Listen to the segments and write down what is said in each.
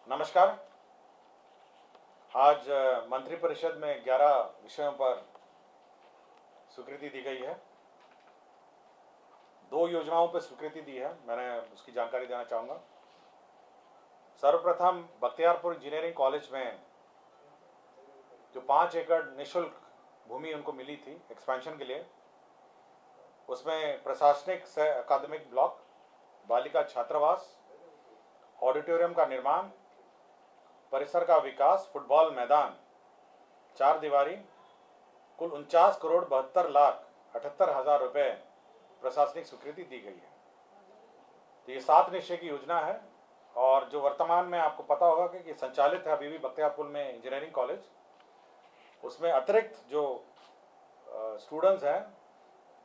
नमस्कार। आज मंत्रिपरिषद में 11 विषयों पर स्वीकृति दी गई है। 2 योजनाओं पर स्वीकृति दी है, मैंने उसकी जानकारी देना चाहूँगा। सर्वप्रथम बख्तियारपुर इंजीनियरिंग कॉलेज में जो 5 एकड़ निःशुल्क भूमि उनको मिली थी एक्सपेंशन के लिए, उसमें प्रशासनिक सह अकादमिक ब्लॉक, बालिका छात्रावास, ऑडिटोरियम का निर्माण, परिसर का विकास, फुटबॉल मैदान, 4 दीवारी, कुल 49 करोड़ 72 लाख 78 हजार रुपये प्रशासनिक स्वीकृति दी गई है। तो ये 7 निश्चय की योजना है और जो वर्तमान में आपको पता होगा कि संचालित है अभी भी बख्तियारपुर में इंजीनियरिंग कॉलेज, उसमें अतिरिक्त जो स्टूडेंट्स हैं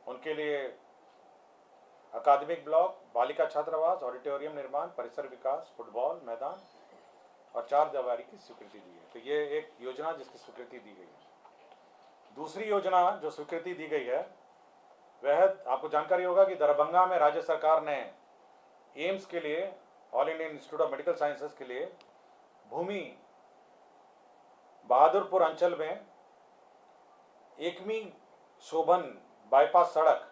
उनके लिए अकादमिक ब्लॉक, बालिका छात्रावास, ऑडिटोरियम निर्माण, परिसर विकास, फुटबॉल मैदान और 4 दीवारी की स्वीकृति दी है। तो ये एक योजना जिसकी स्वीकृति दी गई है। दूसरी योजना जो स्वीकृति दी गई है वह आपको जानकारी होगा कि दरभंगा में राज्य सरकार ने एम्स के लिए, all Indian institute of medical sciences के लिए भूमि बहादुरपुर अंचल में एकमी शोभन बाईपास सड़क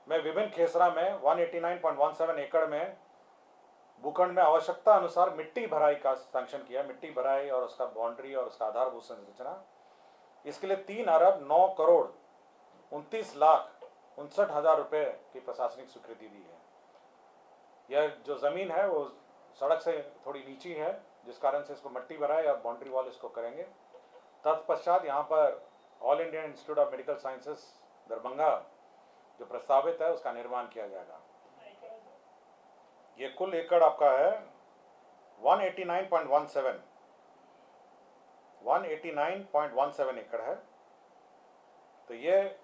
में विभिन्न खेसरा में 189.17 एकड़ में भूखंड में आवश्यकता अनुसार मिट्टी भराई का सैंक्शन किया। मिट्टी भराई और उसका बाउंड्री और उसका आधारभूत संरचना, इसके लिए 3 अरब 9 करोड़ 29 लाख 59 हजार रुपये की प्रशासनिक स्वीकृति दी है। यह जो ज़मीन है वो सड़क से थोड़ी नीची है, जिस कारण से इसको मिट्टी भराई और बाउंड्री वॉल इसको करेंगे। तत्पश्चात यहाँ पर all Indian institute of medical sciences Darbhanga जो प्रस्तावित है उसका निर्माण किया जाएगा। ये कुल एकड़ आपका है 189.17 एकड़ है। तो ये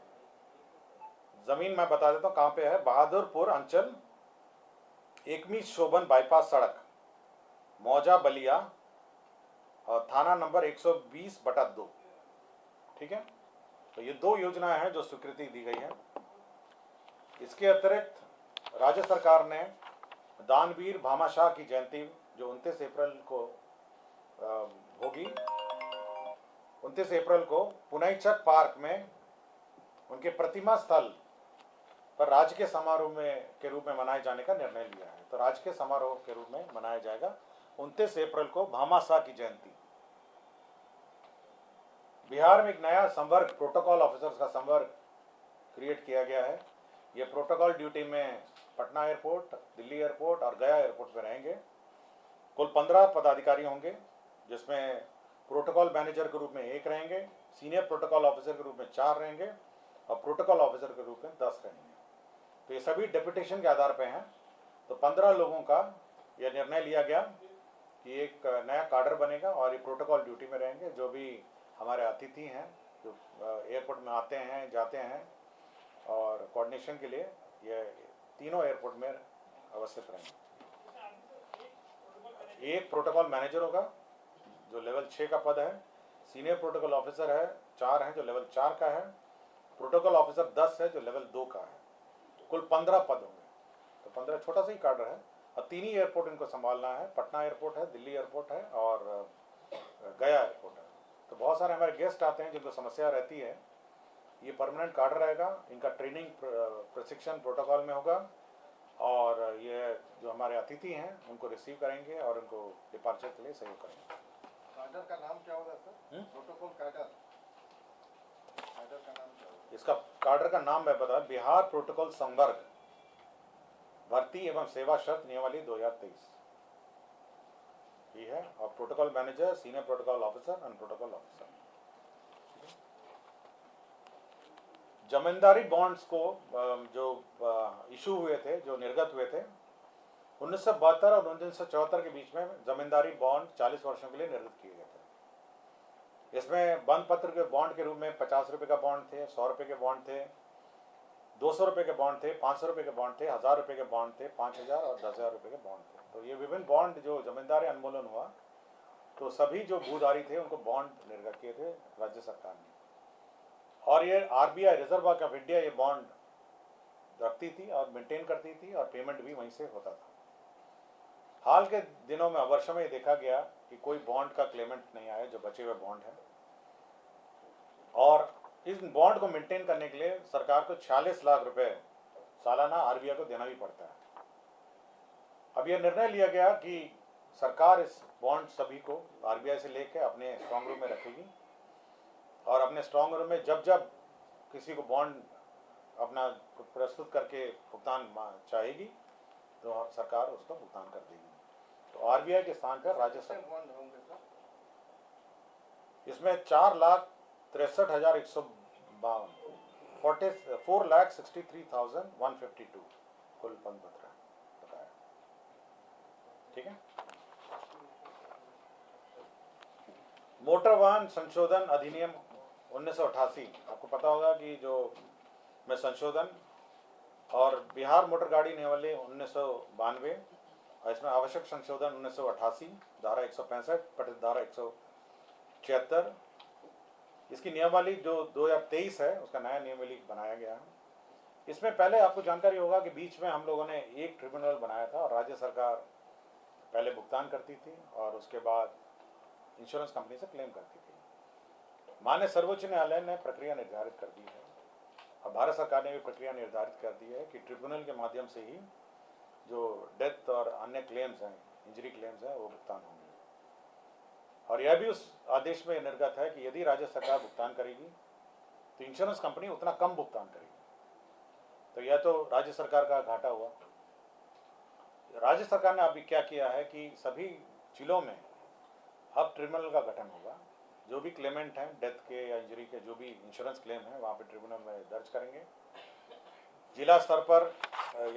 जमीन मैं बता देता हूँ कहाँ पे है। बहादुरपुर अंचल, एकमी शोभन बाईपास सड़क, मौजा बलिया और थाना नंबर 120/2। ठीक है, तो ये 2 योजनाएं हैं जो स्वीकृति दी गई है। इसके अतिरिक्त राज्य सरकार ने दानवीर भामाशाह की जयंती जो 29 अप्रैल को होगी, 29 अप्रैल को पुनईचक पार्क में उनके प्रतिमा स्थल पर राजकीय समारोह में के रूप में मनाए जाने का निर्णय लिया है। तो राजकीय समारोह के रूप में मनाया जाएगा 29 अप्रैल को भामाशाह की जयंती। बिहार में एक नया संवर्ग, प्रोटोकॉल ऑफिसर्स का संवर्ग क्रिएट किया गया है। ये प्रोटोकॉल ड्यूटी में पटना एयरपोर्ट, दिल्ली एयरपोर्ट और गया एयरपोर्ट पर रहेंगे। कुल 15 पदाधिकारी होंगे, जिसमें प्रोटोकॉल मैनेजर के रूप में 1 रहेंगे, सीनियर प्रोटोकॉल ऑफिसर के रूप में 4 रहेंगे और प्रोटोकॉल ऑफिसर के रूप में 10 रहेंगे। तो ये सभी डेपुटेशन के आधार पर हैं। तो 15 लोगों का यह निर्णय लिया गया कि एक नया काडर बनेगा और ये प्रोटोकॉल ड्यूटी में रहेंगे। जो भी हमारे अतिथि हैं जो एयरपोर्ट में आते हैं जाते हैं और कोऑर्डिनेशन के लिए ये तीनों एयरपोर्ट में अवस्थित रहेंगे। एक प्रोटोकॉल मैनेजर होगा जो लेवल 6 का पद है, सीनियर प्रोटोकॉल ऑफिसर है 4 हैं जो लेवल 4 का है, प्रोटोकॉल ऑफिसर 10 है जो लेवल 2 का है। कुल 15 पद होंगे। तो 15 छोटा सा ही काडर है और 3 ही एयरपोर्ट इनको संभालना है। पटना एयरपोर्ट है, दिल्ली एयरपोर्ट है और गया एयरपोर्ट है। तो बहुत सारे हमारे गेस्ट आते हैं जिनको समस्या रहती है। ये परमानेंट काडर रहेगा, इनका ट्रेनिंग प्रशिक्षण प्रोटोकॉल में होगा और ये जो हमारे अतिथि हैं उनको रिसीव करेंगे और उनको डिपार्चर के लिए सहयोग करेंगे। काडर का नाम क्या होगा सर? प्रोटोकॉल काडर का नाम क्या होगा? इसका काडर का नाम मैं बता, बिहार प्रोटोकॉल संवर्ग भर्ती एवं सेवा शर्त नियमावली 2023 ये है। और protocol manager, senior protocol officer and protocol officer. Zamindari bonds को जो इशू हुए थे, जो निर्गत हुए थे 1972 और 1974 के बीच में, जमींदारी बॉन्ड 40 वर्षों के लिए निर्गत किए गए थे। इसमें बंद पत्र के बॉन्ड के रूप में 50 रुपये का बॉन्ड थे, 100 रुपये के बॉन्ड थे, 200 रुपये के बॉन्ड थे, 500 रुपये के बॉन्ड थे, 1000 रुपये के बॉन्ड थे, 5000 और 10,000 रुपये के बॉन्ड थे। तो ये विभिन्न बॉन्ड जो जमींदारी अनुमोलन हुआ तो सभी जो भूधारी थे उनको बॉन्ड निर्गत किए थे राज्य सरकार ने। और ये RBI, reserve bank of India, ये बॉन्ड रखती थी और मेंटेन करती थी और पेमेंट भी वहीं से होता था। हाल के दिनों में वर्षों में देखा गया कि कोई बॉन्ड का क्लेमेंट नहीं आया जो बचे हुए बॉन्ड हैं, और इस बॉन्ड को मेंटेन करने के लिए सरकार को 46 लाख रुपए सालाना आरबीआई को देना भी पड़ता है। अब यह निर्णय लिया गया कि सरकार इस बॉन्ड सभी को आरबीआई से लेकर अपने स्ट्रांग रूम में रखेगी, और अपने स्ट्रांग रूम में जब जब किसी को बॉन्ड अपना प्रस्तुत करके भुगतान चाहेगी तो सरकार उसका भुगतान कर देगी। तो आरबीआई के स्थान पर राज्य सरकार बॉन्ड होंगे सर? इसमें 4,63,152 4,63,152 कुल बंद पत्र बताया। ठीक है। मोटर वाहन संशोधन अधिनियम 1988, आपको पता होगा कि जो में संशोधन और बिहार मोटर गाड़ी नियमावली 1992 और इसमें आवश्यक संशोधन 1988 धारा 165 पठित धारा 176, इसकी नियमावली जो 2023 है उसका नया नियमावली बनाया गया है। इसमें पहले आपको जानकारी होगा कि बीच में हम लोगों ने एक ट्रिब्यूनल बनाया था और राज्य सरकार पहले भुगतान करती थी और उसके बाद इंश्योरेंस कंपनी से क्लेम करती थी। माननीय सर्वोच्च न्यायालय ने प्रक्रिया निर्धारित कर दी है और भारत सरकार ने भी प्रक्रिया निर्धारित कर दी है कि ट्रिब्यूनल के माध्यम से ही जो डेथ और अन्य क्लेम्स हैं, इंजरी क्लेम्स हैं, वो भुगतान होंगे। और यह भी उस आदेश में निर्गत है कि यदि राज्य सरकार भुगतान करेगी तो इंश्योरेंस कंपनी उतना कम भुगतान करेगी। तो यह तो राज्य सरकार का घाटा हुआ। राज्य सरकार ने अभी क्या किया है कि सभी जिलों में अब ट्रिब्यूनल का गठन होगा। जो भी क्लेमेंट हैं डेथ के या इंजरी के, जो भी इंश्योरेंस क्लेम है वहाँ पे ट्रिब्यूनल में दर्ज करेंगे। जिला स्तर पर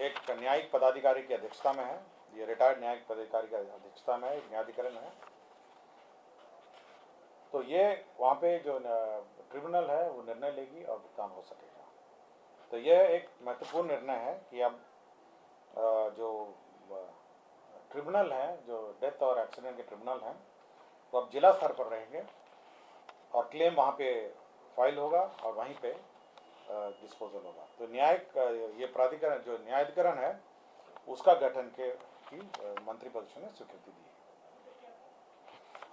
एक न्यायिक पदाधिकारी की अध्यक्षता में है, ये रिटायर्ड न्यायिक पदाधिकारी की अध्यक्षता में एक न्यायाधिकरण है। तो ये वहाँ पे जो ट्रिब्यूनल है वो निर्णय लेगी और भुगतान हो सकेगा। तो यह एक महत्वपूर्ण निर्णय है कि अब जो ट्रिब्यूनल हैं, जो डेथ और एक्सीडेंट के ट्रिब्यूनल हैं, वो अब जिला स्तर पर रहेंगे और क्लेम वहाँ पे फाइल होगा और वहीं पे डिस्पोजल होगा। तो न्यायिक ये प्राधिकरण जो न्यायाधिकरण है उसका गठन की मंत्रिपरिषद ने स्वीकृति दी है।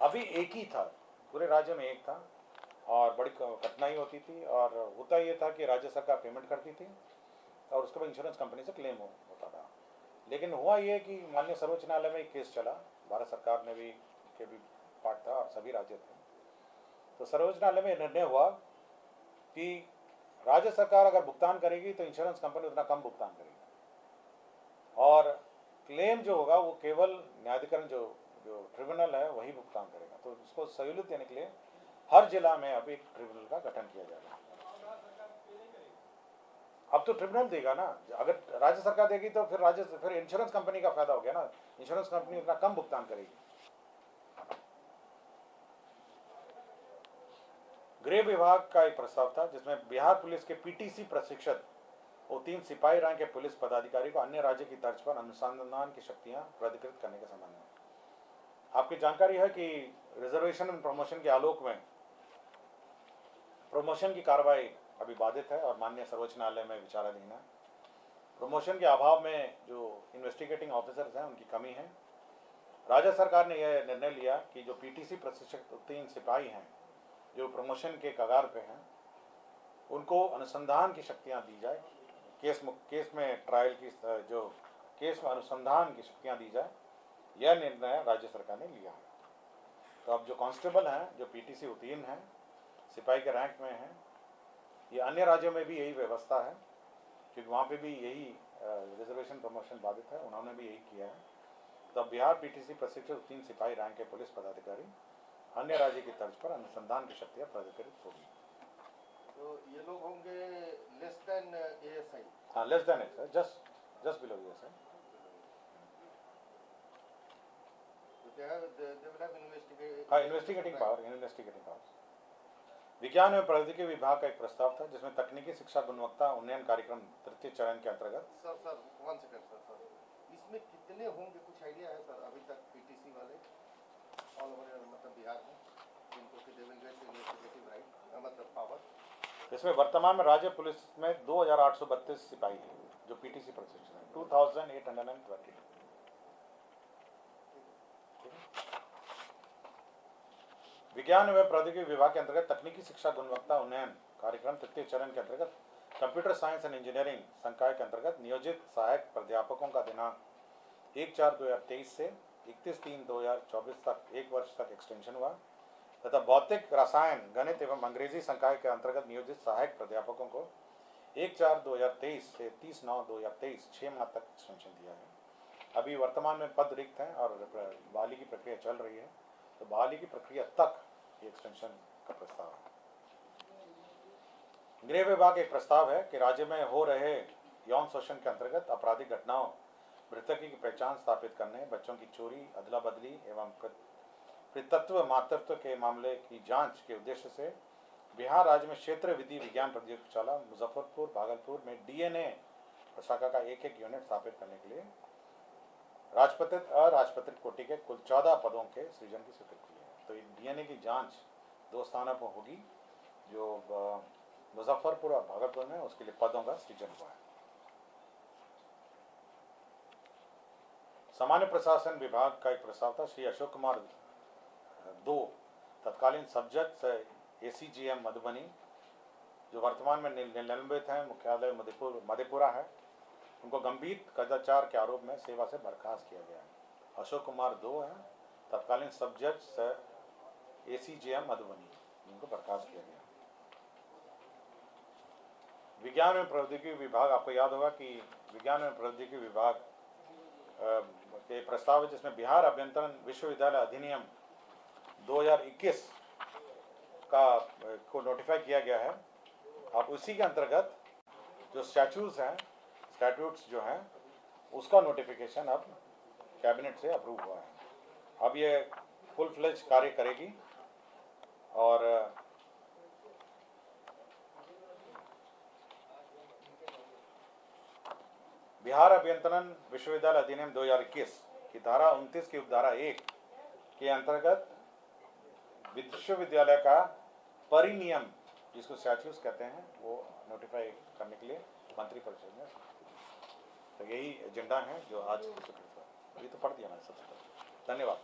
अभी एक ही था, पूरे राज्य में एक था और बड़ी कठिनाई होती थी और होता ये था कि राज्य सरकार पेमेंट करती थी और उसके बाद इंश्योरेंस कंपनी से क्लेम होता था। लेकिन हुआ ये कि माननीय सर्वोच्च न्यायालय में एक केस चला, भारत सरकार ने भी के भी पार्ट था और सभी राज्य थे। तो सर्वोच्च न्यायालय में निर्णय हुआ कि राज्य सरकार अगर भुगतान करेगी तो इंश्योरेंस कंपनी उतना कम भुगतान करेगी और क्लेम जो होगा वो केवल न्यायाधिकरण जो ट्रिब्यूनल है वही भुगतान करेगा। तो उसको सहूलियत देने के लिए हर जिला में अब एक ट्रिब्यूनल का गठन किया जाएगा। अब तो ट्रिब्यूनल देगा ना, अगर राज्य सरकार देगी तो फिर इंश्योरेंस कंपनी का फायदा हो गया ना, इंश्योरेंस कंपनी उतना कम भुगतान करेगी। गृह विभाग का एक प्रस्ताव था जिसमें बिहार पुलिस के पीटीसी प्रशिक्षित और 3 सिपाही रैंक के पुलिस पदाधिकारी को अन्य राज्य की तर्ज पर अनुसंधान की शक्तियां प्राधिकृत करने के संबंध में आपकी जानकारी है कि रिजर्वेशन एंड प्रमोशन के आलोक में प्रमोशन की कार्रवाई अभी बाधित है और माननीय सर्वोच्च न्यायालय में विचाराधीन है। प्रमोशन के अभाव में जो इन्वेस्टिगेटिंग ऑफिसर्स हैं उनकी कमी है। राज्य सरकार ने यह निर्णय लिया कि जो पीटीसी प्रशिक्षित 3 सिपाही हैं जो प्रमोशन के कगार पे हैं उनको अनुसंधान की शक्तियां दी जाए, केस में ट्रायल की जो केस में अनुसंधान की शक्तियां दी जाए, यह निर्णय राज्य सरकार ने लिया है। तो अब जो कांस्टेबल हैं जो पीटीसी उत्तीर्ण हैं, सिपाही के रैंक में हैं, ये अन्य राज्यों में भी यही व्यवस्था है क्योंकि वहाँ पे भी यही रिजर्वेशन प्रमोशन बाधित है, उन्होंने भी यही किया है। तो अब बिहार पीटीसी प्रशिक्षित 3 सिपाही रैंक के पुलिस पदाधिकारी अन्य राज्य की तर्ज पर अनुसंधान की शक्तियां प्राधिकृत होगी। तो ये लोग होंगे लेस देन एएसआई? हाँ, less than ASI, just below ASI. Investigating power. विज्ञान एवं प्रौद्योगिकी विभाग का एक प्रस्ताव था जिसमें तकनीकी शिक्षा गुणवत्ता उन्नयन कार्यक्रम 3य चरण के अंतर्गत। सर 1 सेकंड सर, इसमें कितने होंगे, कुछ आइडिया है सर अभी तक पीटीसी वाले ऑल ओवर मतलब बिहार में जिनको कि they will get investigative right मतलब पावर? इसमें वर्तमान में राज्य पुलिस में 2832 सिपाही हैं जो पीटीसी प्रशिक्षित हैं, 2832। विज्ञान एवं प्रौद्योगिकी विभाग के अंतर्गत तकनीकी शिक्षा गुणवत्ता उन्नयन कार्यक्रम तृतीय चरण के अंतर्गत कंप्यूटर साइंस एंड इंजीनियरिंग संकाय के अंतर्गत नियोजित सहायक प्राध्यापकों का दिनांक 1/4/2023 से 31/3/2024 तक 1 वर्ष तक एक्सटेंशन हुआ तथा भौतिक रसायन गणित एवं अंग्रेजी संकाय के अंतर्गत नियोजित सहायक प्राध्यापकों को 1/4/2023 से 30/9/2023 6 माह तक एक्सटेंशन दिया है। अभी वर्तमान में पद रिक्त हैं और बहाली की प्रक्रिया चल रही है, तो बहाली की प्रक्रिया तक ये एक्सटेंशन का प्रस्ताव है। गृह विभाग एक प्रस्ताव है कि राज्य में हो रहे यौन शोषण के अंतर्गत आपराधिक घटनाओं, मृतकी की पहचान स्थापित करने, बच्चों की चोरी, अदला बदली एवं पितृत्व मातृत्व के मामले की जांच के उद्देश्य से बिहार राज्य में क्षेत्र विधि विज्ञान प्रयोगशाला मुजफ्फरपुर, भागलपुर में DNA शाखा का एक यूनिट स्थापित करने के लिए राजपत्रित अराजपत्रित कोटि के कुल 14 पदों के सृजन की स्वीकृति है। तो DNA की जांच 2 स्थानों पर होगी, जो मुजफ्फरपुर और भागलपुर में उसके लिए पदों का सृजन हुआ है। सामान्य प्रशासन विभाग का एक प्रस्ताव था। श्री अशोक कुमार 2 तत्कालीन सब जज ACGM मधुबनी, जो वर्तमान में निलंबित हैं, मुख्यालय मधेपुरा है, उनको गंभीर कदाचार के आरोप में सेवा से बर्खास्त किया गया है। अशोक कुमार 2 हैं, तत्कालीन सब जज ACGM मधुबनी, उनको बर्खास्त किया गया। विज्ञान एवं प्रौद्योगिकी विभाग, आपको याद होगा कि विज्ञान एवं प्रौद्योगिकी विभाग के प्रस्ताव है जिसमें बिहार अभियंत्रण विश्वविद्यालय अधिनियम 2021 को नोटिफाई किया गया है। अब उसी के अंतर्गत जो स्टैट्यूट्स जो हैं उसका नोटिफिकेशन अब कैबिनेट से अप्रूव हुआ है। अब ये फुल फ्लेज कार्य करेगी और बिहार अभियंत्रण विश्वविद्यालय अधिनियम 2021 की धारा 29 की उपधारा 1 के अंतर्गत विश्वविद्यालय का परिनियम, जिसको स्टैट्यूट्स कहते हैं, वो नोटिफाई करने के लिए मंत्रिपरिषद में, तो यही एजेंडा है जो आज अभी तो पढ़ दिया मैंने सबसे पहले। धन्यवाद।